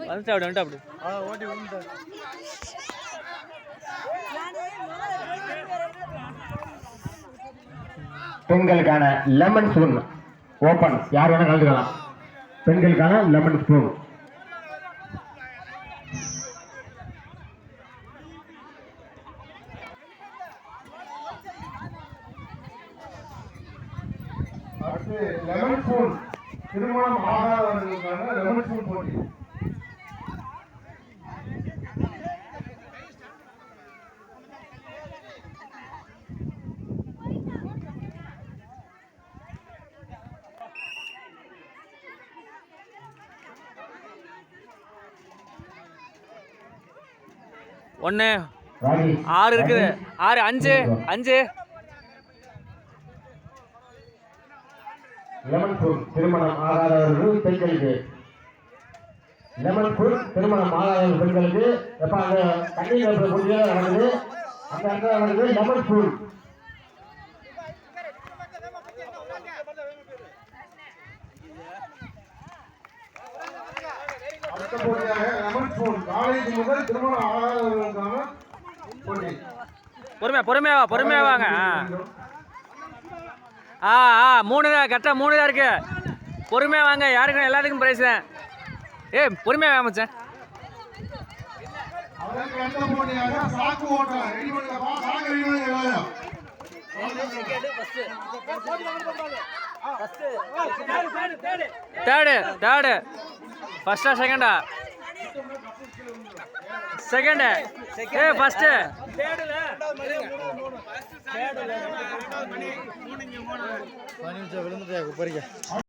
வந்துட்டு அப்படி ஓட்டி விழுந்து பெண்களுக்கான லெமன் ஸ்பூன் ஓபன், யார் வேணா கலந்துக்கலாம். பெண்களுக்கான லெமன் ஸ்பூன். அடுத்து லெமன் ஸ்பூன் திருமணம் ஆகாதவர்களுக்கான லெமன் ஸ்பூன் போட்டி. ஒன்று 6 இருக்குது, 6 5 லெமன் ஸ்பூன் திருமணம் ஆகாதவர்கள் பெண்களுக்கு. லெமன் ஸ்பூன் திருமணம் ஆகாத பெண்களுக்கு எப்ப அந்த தண்ணீர் நடக்குது அந்த இடத்துல நடக்குது லெமன் ஸ்பூன். அடுத்த போட்டியாக லெமன் ஸ்பூன் காலேஜ் முதல் திருமணம் ஆகாதவர்களுக்கான போட்டி. பொறுமையா வாங்க. 3 தான் கரெக்டாக, 3 தான் இருக்கு. பொறுமையா வாங்க, யாருக்கும் எல்லாத்துக்கும் பிரைஸ் தான். பொறுமையா வாங்க மச்சான். தேர்டு ஃபர்ஸ்டா செகண்டா? செகண்ட். ஃபர்ஸ்ட். விழுந்துட்டே